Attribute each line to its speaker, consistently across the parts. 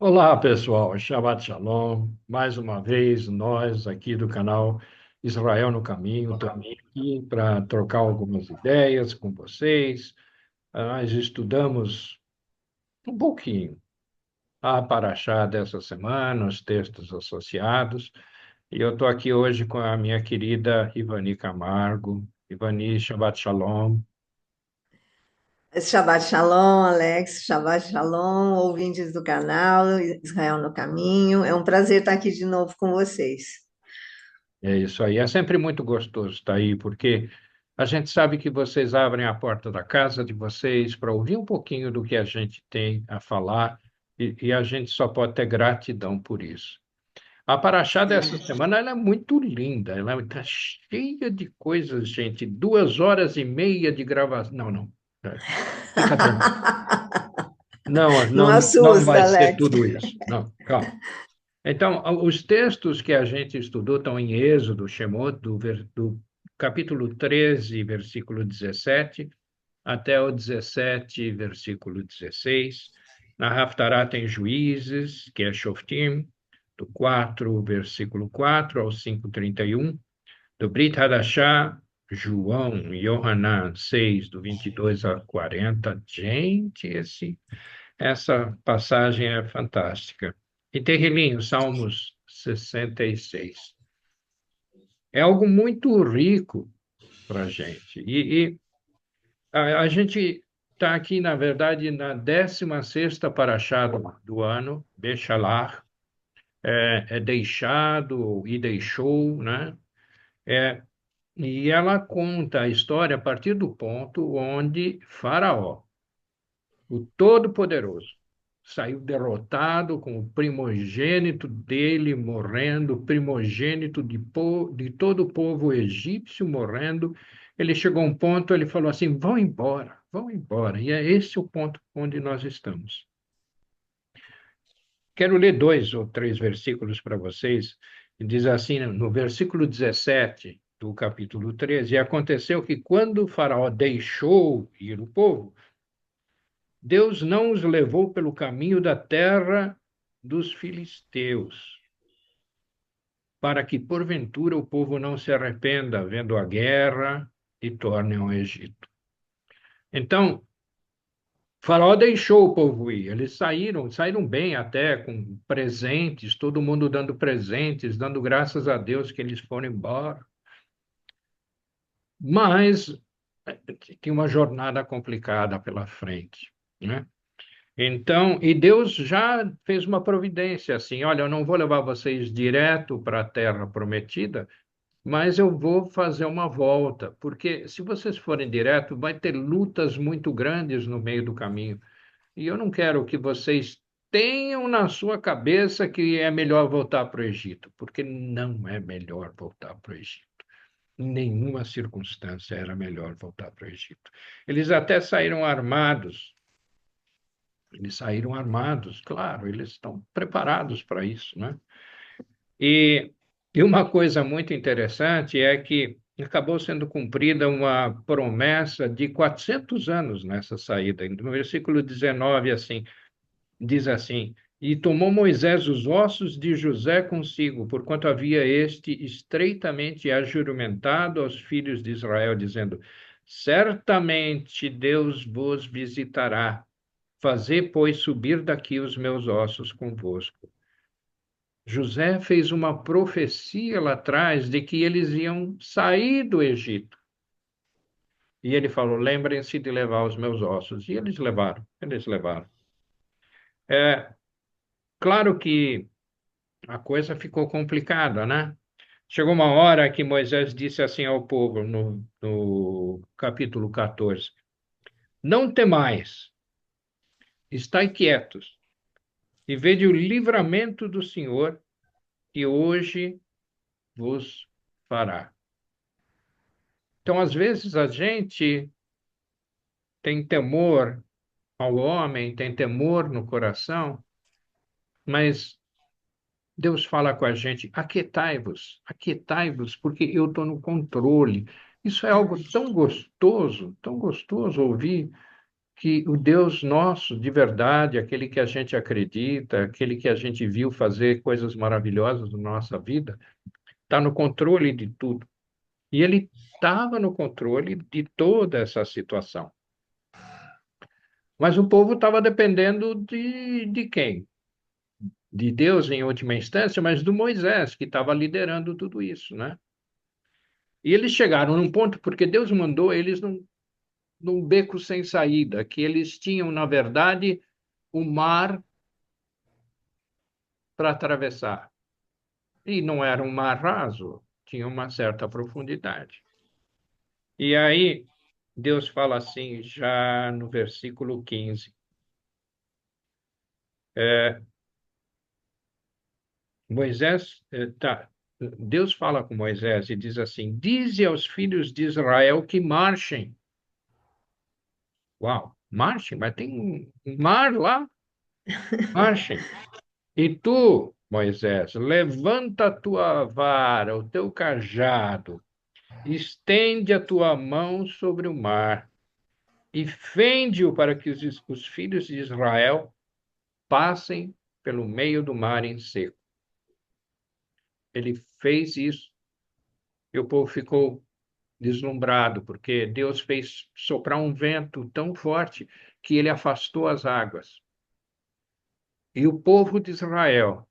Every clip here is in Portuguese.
Speaker 1: Olá, pessoal. Shabbat Shalom. Mais uma vez, nós aqui do canal Israel no Caminho, estamos aqui para trocar algumas ideias com vocês. Nós estudamos um pouquinho a Paraxá dessa semana, os textos associados, e eu estou aqui hoje com a minha querida Ivani Camargo. Ivani, Shabbat Shalom.
Speaker 2: Shabbat Shalom, Alex. Shabbat Shalom, ouvintes do canal Israel no Caminho. É um prazer estar aqui de novo com vocês.
Speaker 1: É isso aí. É sempre muito gostoso estar aí, porque a gente sabe que vocês abrem a porta da casa de vocês para ouvir um pouquinho do que a gente tem a falar, e a gente só pode ter gratidão por isso. A Paraxá dessa semana ela é muito linda, ela está cheia de coisas, gente. 2 horas e meia de gravação. Não, não. é, Fica tranquilo. Não,
Speaker 2: Não
Speaker 1: não, não
Speaker 2: assusta,
Speaker 1: vai ser
Speaker 2: Alex.
Speaker 1: tudo isso. Não, calma. Então, os textos que a gente estudou estão em Êxodo, Shemot, do capítulo 13, versículo 17, até o 17, versículo 16. Na Haftará tem Juízes, que é Shoftim, do 4, versículo 4 ao 5:31. Do Brit Hadashah, João, Yohanan 6, do 22 a 40. Gente, essa passagem é fantástica. E Terrilinho, Salmos 66. É algo muito rico para a gente. E a gente está aqui, na verdade, na 16ª paraxá do ano, Bechalach, é deixado e deixou, né? É, e ela conta a história a partir do ponto onde Faraó, o Todo-Poderoso, saiu derrotado com o primogênito dele morrendo, o primogênito de todo o povo egípcio morrendo. Ele chegou a um ponto, ele falou assim: vão embora, vão embora. E é esse o ponto onde nós estamos. Quero ler 2 ou 3 versículos para vocês. Diz assim, no versículo 17 do capítulo 13: E aconteceu que quando o Faraó deixou ir o povo, Deus não os levou pelo caminho da terra dos filisteus, para que porventura o povo não se arrependa vendo a guerra e torne ao Egito. Então, Faraó deixou o povo ir. Eles saíram bem até com presentes, todo mundo dando presentes, dando graças a Deus que eles foram embora. Mas tinha uma jornada complicada pela frente, né? Então, e Deus já fez uma providência assim: olha, eu não vou levar vocês direto para a terra prometida, mas eu vou fazer uma volta, porque se vocês forem direto, vai ter lutas muito grandes no meio do caminho. E eu não quero que vocês tenham na sua cabeça que é melhor voltar para o Egito, porque não é melhor voltar para o Egito. Em nenhuma circunstância era melhor voltar para o Egito. Eles até saíram armados. Eles saíram armados, claro, eles estão preparados para isso, né? E, e uma coisa muito interessante é que acabou sendo cumprida uma promessa de 400 anos nessa saída. No versículo 19, assim, diz assim: E tomou Moisés os ossos de José consigo, porquanto havia este estreitamente ajuramentado aos filhos de Israel, dizendo: Certamente Deus vos visitará. Fazei, pois, subir daqui os meus ossos convosco. José fez uma profecia lá atrás de que eles iam sair do Egito. E ele falou: lembrem-se de levar os meus ossos. E eles levaram, eles levaram. É claro que a coisa ficou complicada, né? Chegou uma hora que Moisés disse assim ao povo, no capítulo 14: Não temais, estai quietos, e vede o livramento do Senhor, que hoje vos fará. Então, às vezes, a gente tem temor ao homem, tem temor no coração, mas Deus fala com a gente: aquietai-vos, porque eu estou no controle. Isso é algo tão gostoso ouvir, que o Deus nosso, de verdade, aquele que a gente acredita, aquele que a gente viu fazer coisas maravilhosas na nossa vida, está no controle de tudo. E ele estava no controle de toda essa situação. Mas o povo estava dependendo de quem? De Deus em última instância, mas do Moisés, que estava liderando tudo isso, né? E eles chegaram num ponto, porque Deus mandou eles num beco sem saída, que eles tinham, na verdade, o mar para atravessar. E não era um mar raso, tinha uma certa profundidade. E aí, Deus fala assim, já no versículo 15, é, Moisés, Deus fala com Moisés e diz assim: Dize aos filhos de Israel que marchem. Uau, marchem, mas tem um mar lá? Marchem. E tu, Moisés, levanta a tua vara, o teu cajado, estende a tua mão sobre o mar e fende-o para que os filhos de Israel passem pelo meio do mar em seco. Ele fez isso e o povo ficou deslumbrado, porque Deus fez soprar um vento tão forte que ele afastou as águas. E o povo de Israel,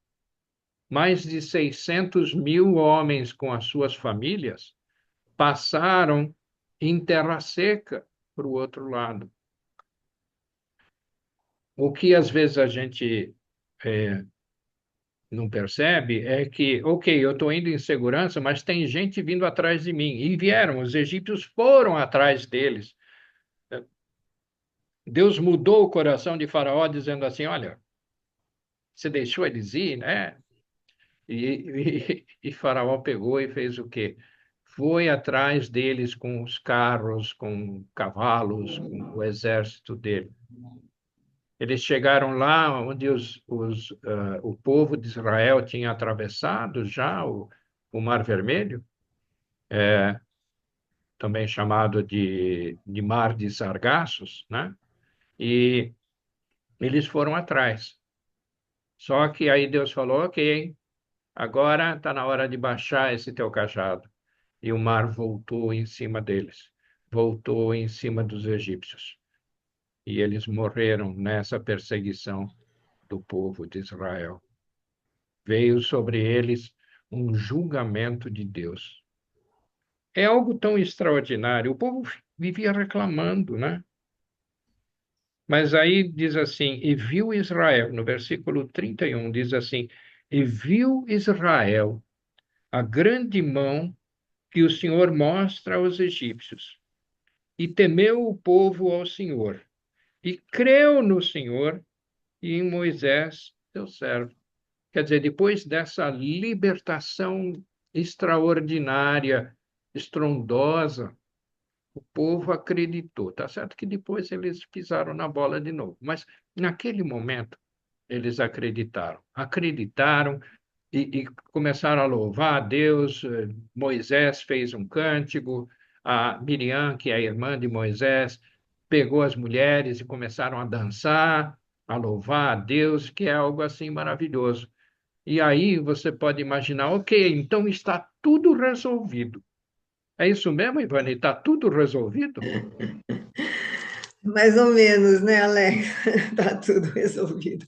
Speaker 1: mais de 600 mil homens com as suas famílias, passaram em terra seca para o outro lado. O que às vezes a gente não percebe é que, ok, eu estou indo em segurança, mas tem gente vindo atrás de mim. E vieram, os egípcios foram atrás deles. Deus mudou o coração de Faraó, dizendo assim: Olha, você deixou eles ir, né? E Faraó pegou e fez o quê? Foi atrás deles com os carros, com cavalos, com o exército dele. Eles chegaram lá onde o povo de Israel tinha atravessado já o Mar Vermelho, também chamado de Mar de Sargassos, né? E eles foram atrás. Só que aí Deus falou: Ok, agora está na hora de baixar esse teu cajado. E o mar voltou em cima deles, voltou em cima dos egípcios. E eles morreram nessa perseguição do povo de Israel. Veio sobre eles um julgamento de Deus. É algo tão extraordinário. O povo vivia reclamando, né? Mas aí diz assim: e viu Israel, no versículo 31, diz assim: e viu Israel a grande mão que o Senhor mostra aos egípcios. E temeu o povo ao Senhor, e creu no Senhor e em Moisés, seu servo. Quer dizer, depois dessa libertação extraordinária, estrondosa, o povo acreditou. Tá certo que depois eles pisaram na bola de novo, mas naquele momento eles acreditaram. Acreditaram e começaram a louvar a Deus. Moisés fez um cântico, a Miriam, que é a irmã de Moisés, pegou as mulheres e começaram a dançar, a louvar a Deus, que é algo assim maravilhoso. E aí você pode imaginar, ok, então está tudo resolvido. É isso mesmo, Ivani? Está tudo resolvido?
Speaker 2: Mais ou menos, né, Alex? Tá tudo resolvido.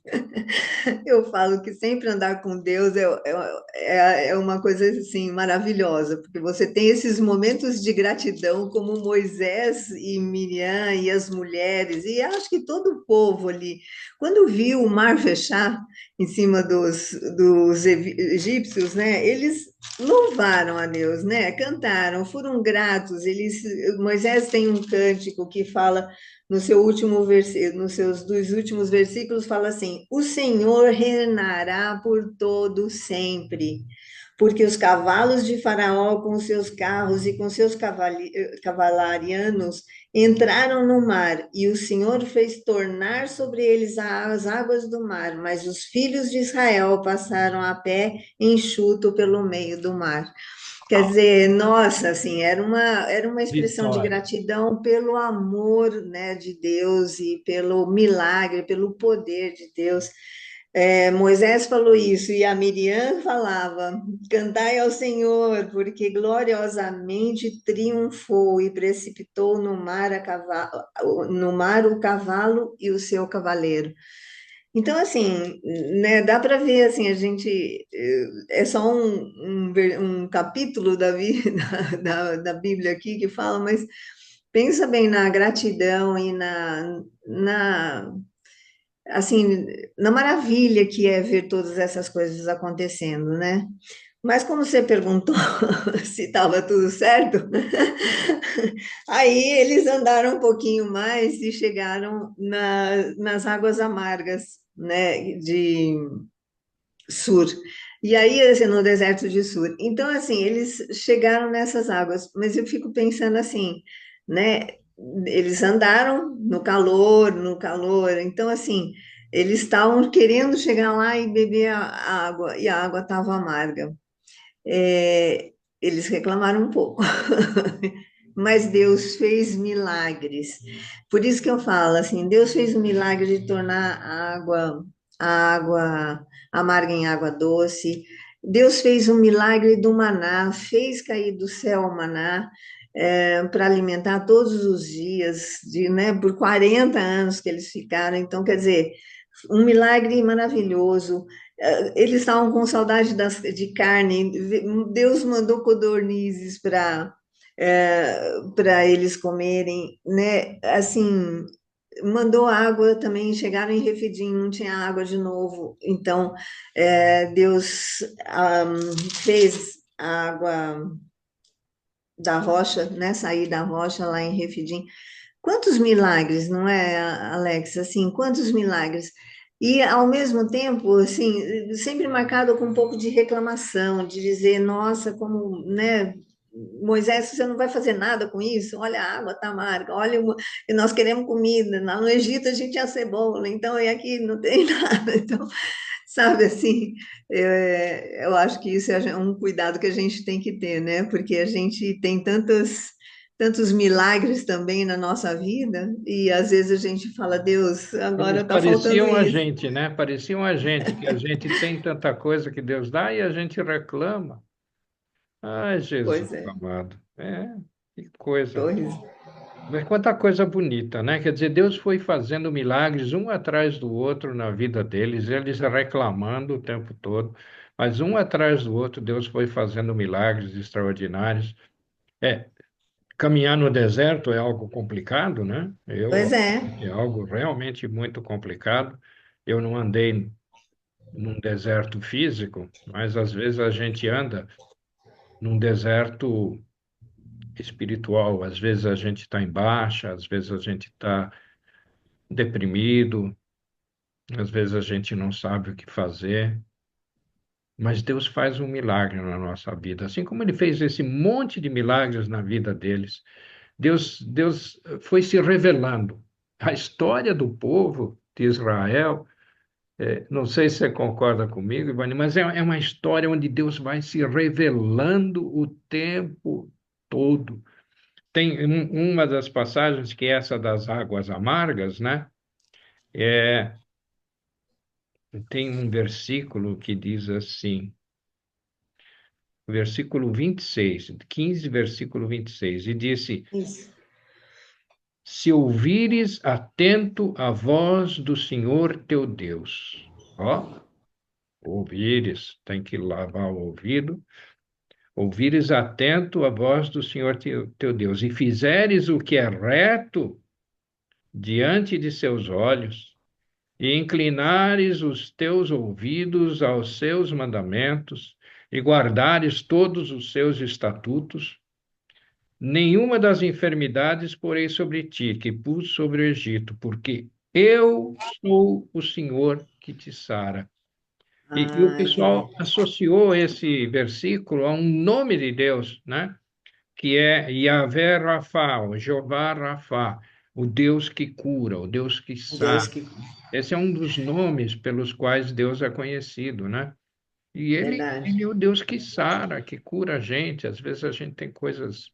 Speaker 2: Eu falo que sempre andar com Deus é uma coisa assim maravilhosa, porque você tem esses momentos de gratidão, como Moisés e Miriam e as mulheres, e acho que todo o povo ali, quando viu o mar fechar em cima dos egípcios, né, eles louvaram a Deus, né, cantaram, foram gratos. Moisés tem um cântico que fala no seu último versículo, nos seus dois últimos versículos, fala assim: O Senhor reinará por todo sempre, porque os cavalos de Faraó com seus carros e com seus cavalarianos entraram no mar, e o Senhor fez tornar sobre eles as águas do mar, mas os filhos de Israel passaram a pé enxuto pelo meio do mar. Quer dizer, nossa, assim, era uma expressão de
Speaker 1: Vitória.
Speaker 2: gratidão pelo amor, né, de Deus e pelo milagre, pelo poder de Deus. Moisés falou isso e a Miriam falava: Cantai ao Senhor, porque gloriosamente triunfou e precipitou no mar, no mar o cavalo e o seu cavaleiro. Então, assim, né, dá para ver, assim, a gente, é só um capítulo da Bíblia aqui que fala, mas pensa bem na gratidão e assim, na maravilha que é ver todas essas coisas acontecendo, né? Mas como você perguntou se estava tudo certo, aí eles andaram um pouquinho mais e chegaram nas águas amargas, né, de Sur. E aí, assim, no deserto de Sur. Então, assim, eles chegaram nessas águas, mas eu fico pensando assim, né? Eles andaram no calor. Então, assim, eles estavam querendo chegar lá e beber a água, e a água estava amarga. Eles reclamaram um pouco, mas Deus fez milagres. Por isso que eu falo assim, Deus fez o milagre de tornar a água amarga em água doce. Deus fez o milagre do maná, fez cair do céu o maná para alimentar todos os dias, né, por 40 anos que eles ficaram. Então, quer dizer, um milagre maravilhoso. Eles estavam com saudade de carne. Deus mandou codornizes para eles comerem, né? Assim, mandou água também. Chegaram em Refidim, não tinha água de novo. Então, Deus fez a água da rocha, né? Sair da rocha lá em Refidim. Quantos milagres, não é, Alex? Assim, quantos milagres? E, ao mesmo tempo, assim, sempre marcado com um pouco de reclamação, de dizer, nossa, como, né, Moisés, você não vai fazer nada com isso? Olha, a água está amarga, olha, nós queremos comida, lá no Egito a gente tinha cebola, então, e aqui não tem nada. Então, sabe, assim, eu acho que isso é um cuidado que a gente tem que ter, né? Porque a gente tem tantos milagres também na nossa vida, e às vezes a gente fala, Deus, agora
Speaker 1: Eles
Speaker 2: está faltando
Speaker 1: pareciam a
Speaker 2: isso.
Speaker 1: gente, né? Pareciam a gente, que a gente tem tanta coisa que Deus dá e a gente reclama. Ai, Jesus
Speaker 2: Pois é,
Speaker 1: amado. Que coisa.
Speaker 2: pois,
Speaker 1: Mas quanta coisa bonita, né? Quer dizer, Deus foi fazendo milagres um atrás do outro na vida deles, eles reclamando o tempo todo, mas um atrás do outro, Deus foi fazendo milagres extraordinários. É, caminhar no deserto é algo complicado, né?
Speaker 2: pois é.
Speaker 1: É algo realmente muito complicado. Eu não andei num deserto físico, mas às vezes a gente anda num deserto espiritual. Às vezes a gente está em baixa, às vezes a gente está deprimido, às vezes a gente não sabe o que fazer. Mas Deus faz um milagre na nossa vida, assim como Ele fez esse monte de milagres na vida deles. Deus foi se revelando. A história do povo de Israel, não sei se você concorda comigo, Ivani, mas é uma história onde Deus vai se revelando o tempo todo. Tem uma das passagens que é essa das águas amargas, né? É, tem um versículo que diz assim, versículo 26, 15, versículo 26, e disse:
Speaker 2: Isso.
Speaker 1: Se ouvires atento a voz do Senhor teu Deus, ó, ouvires, tem que lavar o ouvido, ouvires atento a voz do Senhor teu Deus, e fizeres o que é reto diante de seus olhos, e inclinares os teus ouvidos aos seus mandamentos, e guardares todos os seus estatutos, nenhuma das enfermidades porei sobre ti, que pus sobre o Egito, porque eu sou o Senhor que te sara. E o
Speaker 2: Ai, que
Speaker 1: pessoal associou esse versículo a um nome de Deus, né? Que é Yahvé Rapha, o Jeová Rapha, o Deus que cura, o Deus que
Speaker 2: Deus
Speaker 1: sara.
Speaker 2: que.
Speaker 1: Esse é um dos nomes pelos quais Deus é conhecido, né? E ele
Speaker 2: verdade.
Speaker 1: é o Deus que sara, que cura a gente. Às vezes a gente tem coisas,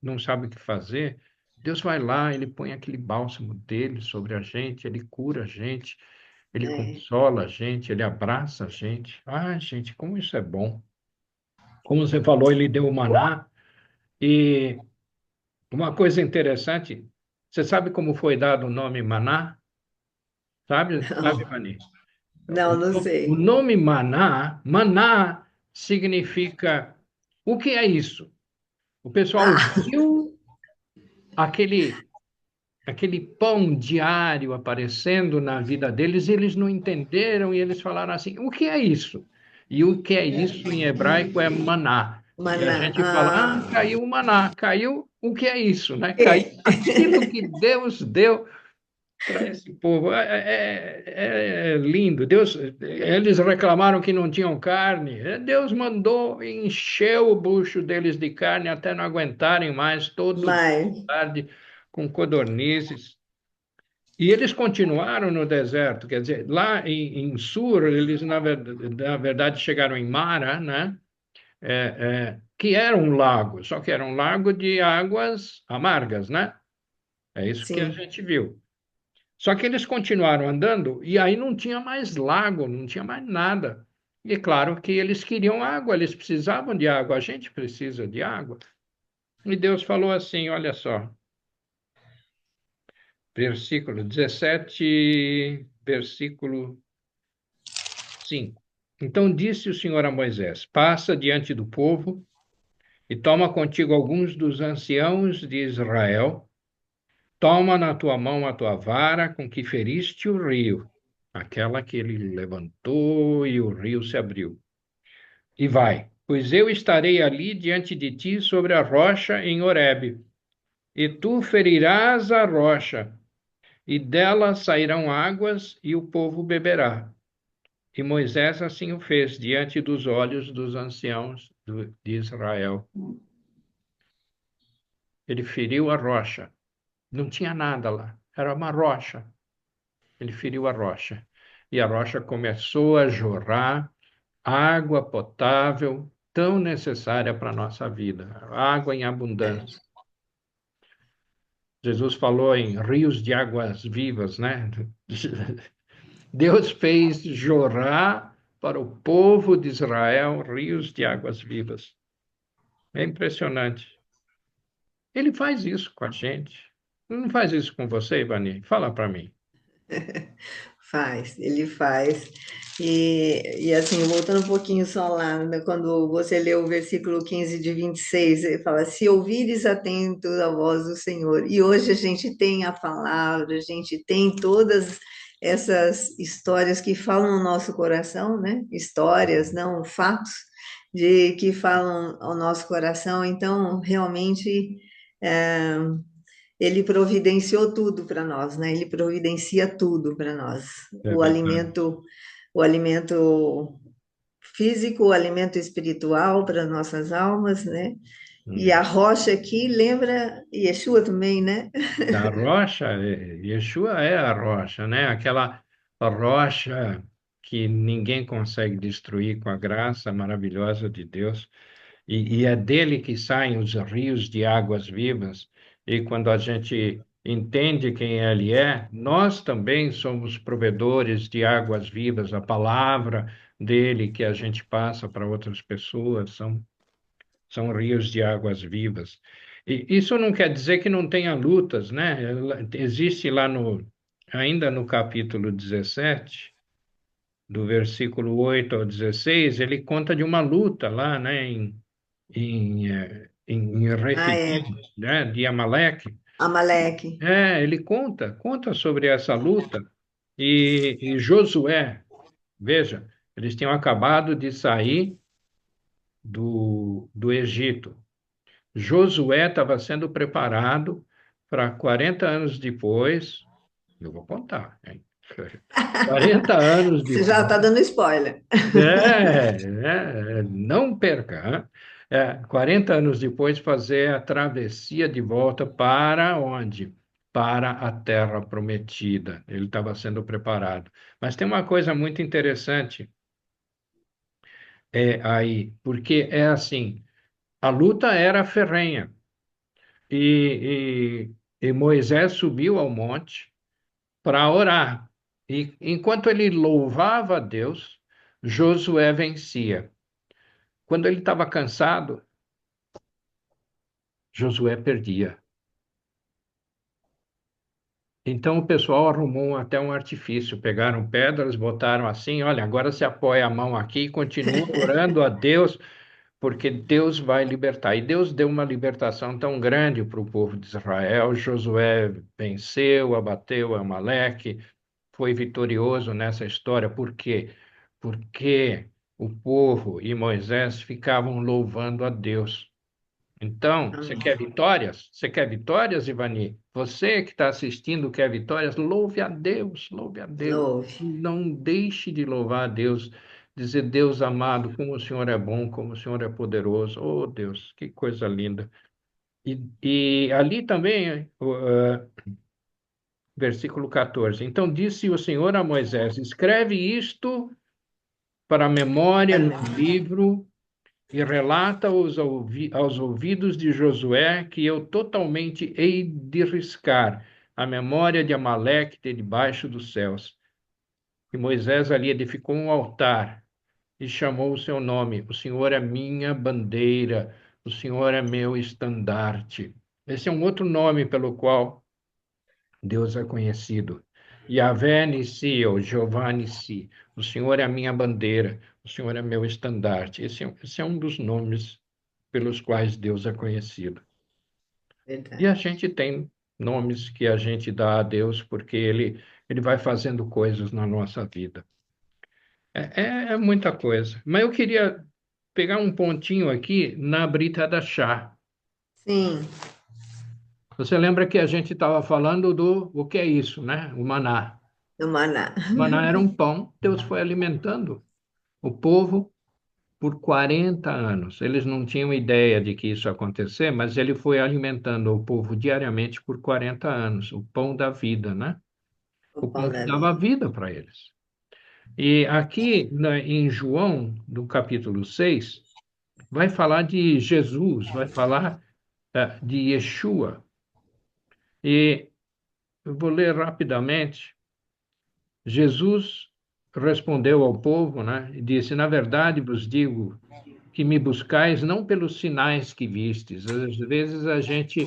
Speaker 1: não sabe o que fazer. Deus vai lá, ele põe aquele bálsamo dele sobre a gente, ele cura a gente, ele
Speaker 2: É,
Speaker 1: consola a gente, ele abraça a gente. Ah, gente, como isso é bom. Como você falou, ele deu o maná. E uma coisa interessante, você sabe como foi dado o nome Maná? Sabe,
Speaker 2: não,
Speaker 1: Vani?
Speaker 2: não, não
Speaker 1: O
Speaker 2: sei.
Speaker 1: nome Maná, Maná significa o que é isso? O pessoal
Speaker 2: Ah,
Speaker 1: viu aquele aquele pão diário aparecendo na vida deles, e eles não entenderam e eles falaram assim: o que é isso? E o que é isso em hebraico é maná. E a
Speaker 2: maná.
Speaker 1: gente fala: ah,
Speaker 2: Ah,
Speaker 1: caiu o maná, caiu o que é isso, né? Caiu
Speaker 2: é.
Speaker 1: aquilo que Deus deu para esse povo. É lindo. Deus, eles reclamaram que não tinham carne. Deus mandou e encheu o bucho deles de carne até não aguentarem mais, todo dia,
Speaker 2: Mas,
Speaker 1: tarde, com codornizes. E eles continuaram no deserto, quer dizer, lá em Sur, eles na verdade chegaram em Mara, né? Que era um lago, só que era um lago de águas amargas, né? É isso que a
Speaker 2: sim.
Speaker 1: gente viu. Só que eles continuaram andando e aí não tinha mais lago, não tinha mais nada. E claro que eles queriam água, eles precisavam de água, a gente precisa de água. E Deus falou assim: olha só, versículo 17, versículo 5. Então disse o Senhor a Moisés: passa diante do povo e toma contigo alguns dos anciãos de Israel. Toma na tua mão a tua vara com que feriste o rio, aquela que ele levantou e o rio se abriu. E vai, pois eu estarei ali diante de ti sobre a rocha em Horebe, e tu ferirás a rocha, e dela sairão águas, e o povo beberá. E Moisés assim o fez diante dos olhos dos anciãos de Israel. Ele feriu a rocha. Não tinha nada lá. Era uma rocha. Ele feriu a rocha. E a rocha começou a jorrar água potável, tão necessária para a nossa vida. Água em abundância. Jesus falou em rios de águas vivas, né? Deus fez jorrar para o povo de Israel rios de águas vivas. É impressionante. Ele faz isso com a gente. Ele não faz isso com você, Ivani? Fala para mim.
Speaker 2: Faz, ele faz. E assim, voltando um pouquinho só lá, né, quando você lê o versículo 15 de 26, ele fala: se ouvires atento a voz do Senhor. E hoje a gente tem a palavra, a gente tem todas essas histórias que falam no nosso coração, né? Histórias, não fatos, de que falam ao nosso coração. Então, realmente. é, ele providenciou tudo para nós, né? Ele providencia tudo para nós.
Speaker 1: É verdade.
Speaker 2: O alimento físico, o alimento espiritual para nossas almas, né? E a
Speaker 1: Hum.
Speaker 2: rocha aqui lembra Yeshua também, né?
Speaker 1: A rocha, Yeshua é a rocha, né? Aquela rocha que ninguém consegue destruir com a graça maravilhosa de Deus. E é dele que saem os rios de águas vivas. E quando a gente entende quem ele é, nós também somos provedores de águas vivas. A palavra dele que a gente passa para outras pessoas são rios de águas vivas. E isso não quer dizer que não tenha lutas, né? Existe lá ainda no capítulo 17, do versículo 8 ao 16, ele conta de uma luta lá, né, em
Speaker 2: Ah, é.
Speaker 1: Refidim, né, de Amaleque.
Speaker 2: Amaleque.
Speaker 1: Ele conta sobre essa luta. E Josué, veja, eles tinham acabado de sair do Egito. Josué estava sendo preparado para 40 anos depois, eu vou contar, hein? 40 anos
Speaker 2: Você já está
Speaker 1: depois,
Speaker 2: dando spoiler.
Speaker 1: não perca, hein? 40 anos depois, fazer a travessia de volta para onde? Para a Terra Prometida. Ele estava sendo preparado. Mas tem uma coisa muito interessante. é aí, porque é assim, a luta era ferrenha e Moisés subiu ao monte para orar. E enquanto ele louvava a Deus, Josué vencia. Quando ele estava cansado, Josué perdia. Então o pessoal arrumou até um artifício, pegaram pedras, botaram assim, olha, agora se apoia a mão aqui e continua orando a Deus, porque Deus vai libertar. E Deus deu uma libertação tão grande para o povo de Israel. Josué venceu, abateu Amaleque, foi vitorioso nessa história. Por quê? Porque o povo e Moisés ficavam louvando a Deus. Então, você quer
Speaker 2: Amém.
Speaker 1: vitórias? Você quer vitórias, Ivani? Você que está assistindo quer vitórias? Louve a Deus, louve a Deus.
Speaker 2: Louve.
Speaker 1: Não deixe de louvar a Deus, dizer, Deus amado, como o Senhor é bom, como o Senhor é poderoso. Oh, Deus, que coisa linda. E ali também, versículo 14. Então disse o Senhor a Moisés: escreve isto para a memória no
Speaker 2: Amém.
Speaker 1: livro e relata aos ouvidos de Josué que eu totalmente hei de riscar a memória de Amaleque de debaixo dos céus. E Moisés ali edificou um altar e chamou o seu nome. O Senhor é minha bandeira, o Senhor é meu estandarte. Esse é um outro nome pelo qual Deus é conhecido. Yahvé Nissi, ou Jeová Nissi. O Senhor é a minha bandeira, o Senhor é meu estandarte. Esse é um dos nomes pelos quais Deus é conhecido. E a
Speaker 2: Verdade.
Speaker 1: gente tem nomes que a gente dá a Deus porque ele vai fazendo coisas na nossa vida. É muita coisa. Mas eu queria pegar um pontinho aqui na Brita da Chá.
Speaker 2: Sim,
Speaker 1: Você lembra que a gente estava falando do o que é isso, né? O maná.
Speaker 2: do maná.
Speaker 1: O maná era um pão, Deus foi alimentando o povo por 40 anos. Eles não tinham ideia de que isso ia acontecer, mas ele foi alimentando o povo diariamente por 40 anos, o pão da vida, né?
Speaker 2: O
Speaker 1: O pão
Speaker 2: pão
Speaker 1: que
Speaker 2: da
Speaker 1: dava
Speaker 2: vida.
Speaker 1: vida para eles. E aqui em João, do capítulo 6, vai falar de Jesus, vai falar de Yeshua. E eu vou ler rapidamente. Jesus respondeu ao povo, né, e disse: na verdade vos digo que me buscais não pelos sinais que vistes. Às vezes a gente.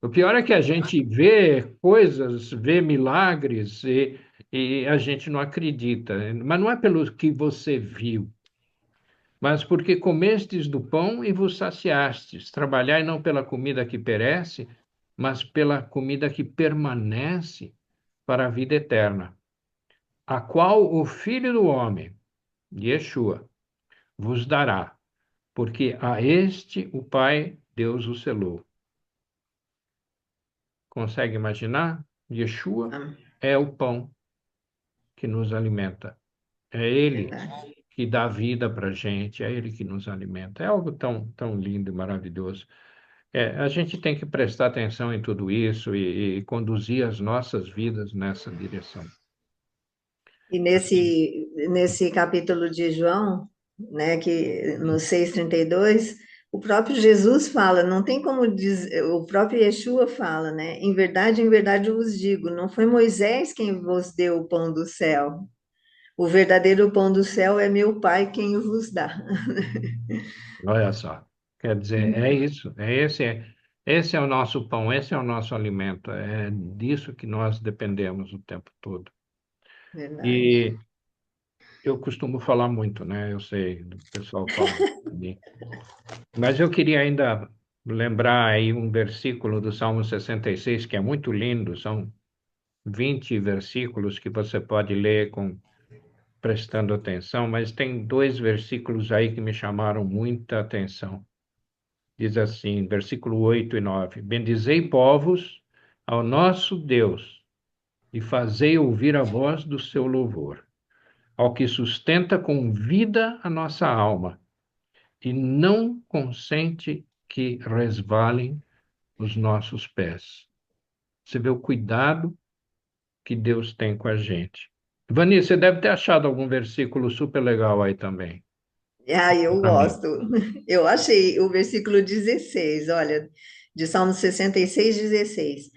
Speaker 1: O pior é que a gente vê coisas, vê milagres e a gente não acredita. Mas não é pelo que você viu, mas porque comestes do pão e vos saciastes. Trabalhai não pela comida que perece, mas pela comida que permanece para a vida eterna, a qual o Filho do Homem, Yeshua, vos dará, porque a este o Pai Deus o selou. Consegue imaginar? Yeshua
Speaker 2: Amém.
Speaker 1: é o pão que nos alimenta. É Ele
Speaker 2: Verdade.
Speaker 1: que dá vida para a gente, é Ele que nos alimenta. É algo tão, tão lindo e maravilhoso. A gente tem que prestar atenção em tudo isso e conduzir as nossas vidas nessa direção.
Speaker 2: E nesse capítulo de João, né, que no 6:32, o próprio Jesus fala, não tem como dizer, o próprio Yeshua fala, né? Em verdade eu vos digo, não foi Moisés quem vos deu o pão do céu. O verdadeiro pão do céu é meu Pai quem o vos dá.
Speaker 1: Olha só. Quer dizer, é isso, esse é o nosso pão, esse é o nosso alimento, é disso que nós dependemos o tempo todo.
Speaker 2: Verdade.
Speaker 1: E eu costumo falar muito, né? Eu sei, o pessoal fala de mim. Mas eu queria ainda lembrar aí um versículo do Salmo 66 que é muito lindo, são 20 versículos que você pode ler com prestando atenção, mas tem dois versículos aí que me chamaram muita atenção. Diz assim, versículo 8 e 9: bendizei povos ao nosso Deus e fazei ouvir a voz do seu louvor, ao que sustenta com vida a nossa alma e não consente que resvalem os nossos pés. Você vê o cuidado que Deus tem com a gente. Vani, você deve ter achado algum versículo super legal aí também.
Speaker 2: Ah, eu
Speaker 1: Para mim.
Speaker 2: gosto. Eu achei o versículo 16, olha, de Salmo 66, 16.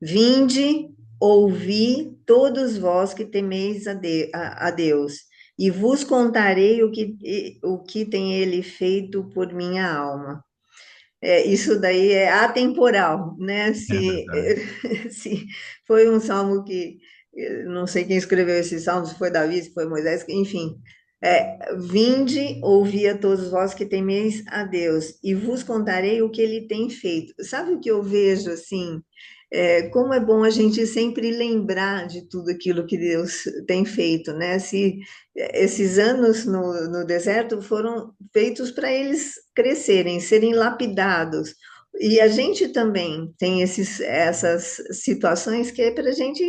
Speaker 2: Vinde, ouvi todos vós que temeis a Deus, e vos contarei o que tem ele feito por minha alma. Isso daí é atemporal, né?
Speaker 1: É verdade.
Speaker 2: Se foi um salmo que, não sei quem escreveu esse salmo, se foi Davi, se foi Moisés, enfim. Vinde, ouvi a todos vós que temeis a Deus, e vos contarei o que ele tem feito. Sabe o que eu vejo, assim? Como é bom a gente sempre lembrar de tudo aquilo que Deus tem feito, né? Se esses anos no deserto foram feitos para eles crescerem, serem lapidados. E a gente também tem essas situações que é para a gente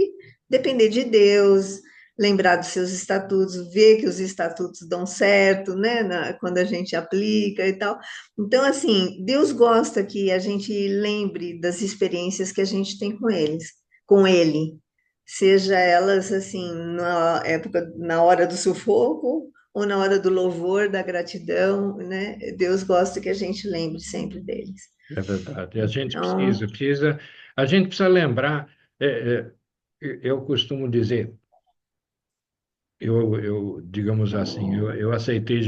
Speaker 2: depender de Deus, lembrar dos seus estatutos, ver que os estatutos dão certo, né, quando a gente aplica e tal. Então, assim, Deus gosta que a gente lembre das experiências que a gente tem com eles, com Ele, seja elas assim na época, na hora do sufoco ou na hora do louvor, da gratidão, né? Deus gosta que a gente lembre sempre deles.
Speaker 1: É verdade. A gente
Speaker 2: Então,
Speaker 1: a gente precisa lembrar. Eu costumo dizer, digamos assim, eu aceitei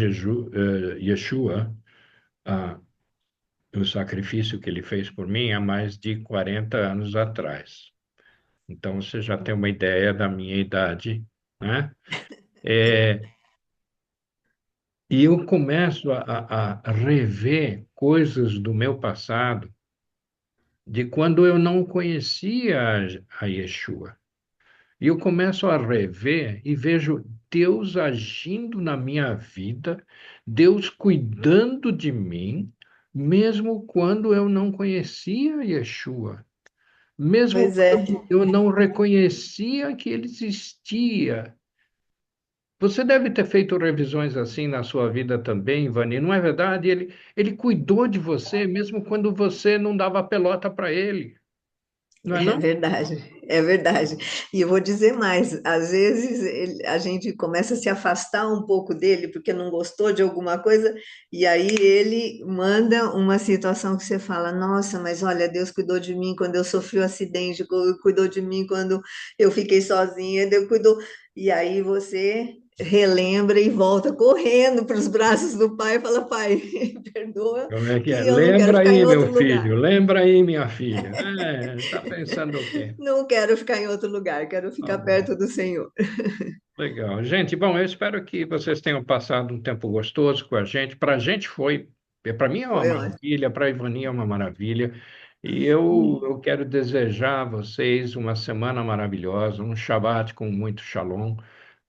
Speaker 1: Yeshua, ah, o sacrifício que ele fez por mim há mais de 40 anos atrás. Então você já tem uma ideia da minha idade, né? É, e eu começo a rever coisas do meu passado, de quando eu não conhecia a Yeshua. E eu começo a rever e vejo Deus agindo na minha vida, Deus cuidando de mim, mesmo quando eu não conhecia Yeshua, mesmo
Speaker 2: pois é,
Speaker 1: quando eu não reconhecia que ele existia. Você deve ter feito revisões assim na sua vida também, Vani, não é verdade? Ele cuidou de você mesmo quando você não dava pelota para ele, não é
Speaker 2: é
Speaker 1: não?
Speaker 2: verdade, é verdade. E eu vou dizer mais, às vezes a gente começa a se afastar um pouco dele porque não gostou de alguma coisa, e aí ele manda uma situação que você fala, nossa, mas olha, Deus cuidou de mim quando eu sofri o acidente, cuidou de mim quando eu fiquei sozinha, Deus cuidou. E aí você relembra e volta correndo para os braços do pai e fala, pai, perdoa
Speaker 1: Como é que é?
Speaker 2: que eu não quero
Speaker 1: Lembra
Speaker 2: ficar em
Speaker 1: aí, meu
Speaker 2: outro lugar.
Speaker 1: filho, lembra aí, minha filha. Tá pensando o quê?
Speaker 2: Não quero ficar em outro lugar, quero
Speaker 1: Tá
Speaker 2: ficar
Speaker 1: bom,
Speaker 2: perto do Senhor.
Speaker 1: legal. Gente, bom, eu espero que vocês tenham passado um tempo gostoso com a gente. Para a gente foi, para mim é uma
Speaker 2: Foi ótimo.
Speaker 1: maravilha, para a Ivani é uma maravilha. E eu quero desejar a vocês uma semana maravilhosa, um Shabbat com muito shalom,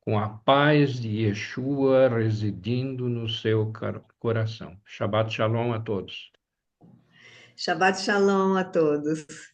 Speaker 1: com a paz de Yeshua residindo no seu coração. Shabbat shalom a todos.
Speaker 2: Shabbat shalom a todos.